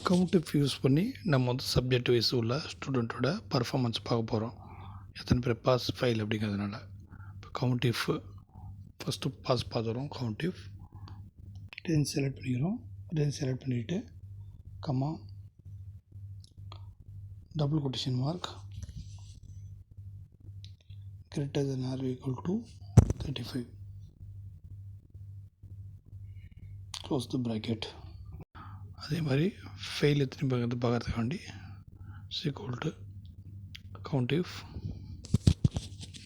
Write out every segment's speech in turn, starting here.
கவுண்டிஃப் use பண்ணி நம்ம வந்து சப்ஜெக்ட் வைஸ் உள்ள ஸ்டூடெண்ட்டோட பர்ஃபார்மன்ஸ் பார்க்க போகிறோம். எத்தனை பேர் பாஸ் ஃபெயில் அப்படிங்கிறதுனால. இப்போ கவுண்டிஃப் ஃபஸ்ட்டு பாஸ் பார்த்துறோம். கவுண்டிஃப் ரேஞ்ச் செலக்ட் பண்ணிக்கிறோம். ரேஞ்ச் செலக்ட் பண்ணிவிட்டு comma double quotation mark greater than or equal to 35. Close the bracket. அதே மாதிரி ஃபெயில் எத்தனை பேர் பார்க்கறதுக்காண்டி equal to count if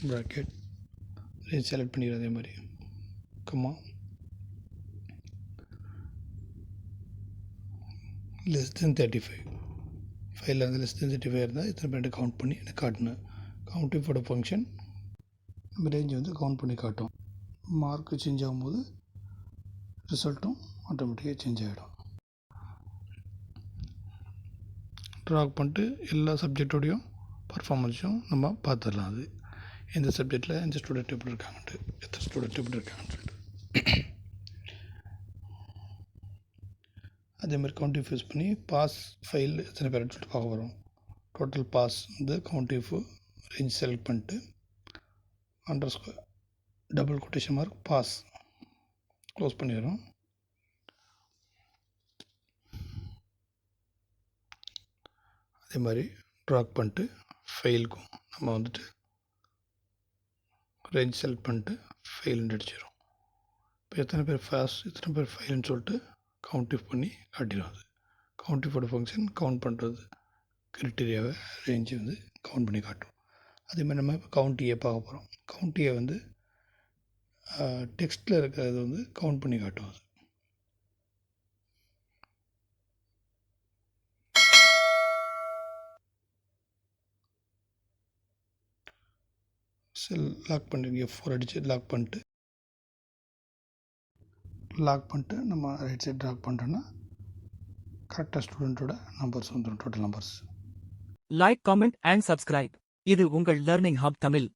bracket range select பண்ணிக்கிறோம். அதே மாதிரி கம்மா லெஸ் தென் 35. ஃபைலில் இருந்து லெஸ் தென் 35 இருந்தால் இத்தனை பேர்ட்டு கவுண்ட் பண்ணி எனக்கு காட்டணும். கவுண்டிஃபோட ஃபங்க்ஷன் நம்ம ரேஞ்ச் வந்து கவுண்ட் பண்ணி காட்டும். மார்க்கு சேஞ்ச் ஆகும்போது ரிசல்ட்டும் ஆட்டோமேட்டிக்காக சேஞ்ச் ஆகிடும். ட்ராக் பண்ணிட்டு எல்லா சப்ஜெக்டோடையும் பர்ஃபார்மன்ஸும் நம்ம பார்த்துடலாம். அது எந்த சப்ஜெக்டில் எந்த ஸ்டூடெண்ட் எப்படி இருக்காங்கன்ட்டு, எத்தனை ஸ்டூடெண்ட் எப்படி இருக்காங்கன்னு சொல்லிட்டு. அதேமாதிரி கவுண்டிஃப் யூஸ் பண்ணி பாஸ் ஃபெயில் எத்தனை பேர் சொல்லிட்டு பார்க்க வரும். டோட்டல் பாஸ் வந்து கவுண்டிஃப் ரேஞ்ச் செலக்ட் பண்ணிட்டு underscore double quotation mark pass close பண்ணிடுறோம். அதே மாதிரி ட்ராக் பண்ணிட்டு ஃபெயிலுக்கும் நம்ம வந்துட்டு ரேஞ்ச் செலக்ட் பண்ணிட்டு ஃபெயில்னு அடிச்சிடும். இப்போ எத்தனை பேர் பாஸ் எத்தனை பேர் ஃபெயில்னு சொல்லிட்டு கவுண்டிஃப் பண்ணி காட்டிடும். அது கவுண்டிஃபோட ஃபங்க்ஷன் கவுண்ட் பண்ணுறது கிரிட்டீரியாவை ரேஞ்சு வந்து கவுண்ட் பண்ணி காட்டும். அதே மாதிரி நம்ம இப்போ கவுண்டியை பார்க்க போகிறோம். கவுண்டியை வந்து டெக்ஸ்ட்டில் இருக்கிறது வந்து கவுண்ட் பண்ணி காட்டும். அது செல் லாக் பண்ணிட்டு F4 அடித்து லாக் பண்ணிட்டு நம்ம ரைட் சைட் ட்ராக் பண்ணிட்டோன்னா கரெக்டாக ஸ்டூடெண்ட்டோட நம்பர்ஸ் வந்துடும். Total numbers. Like, comment and subscribe. இது உங்கள் லர்னிங் ஹப் தமிழ்.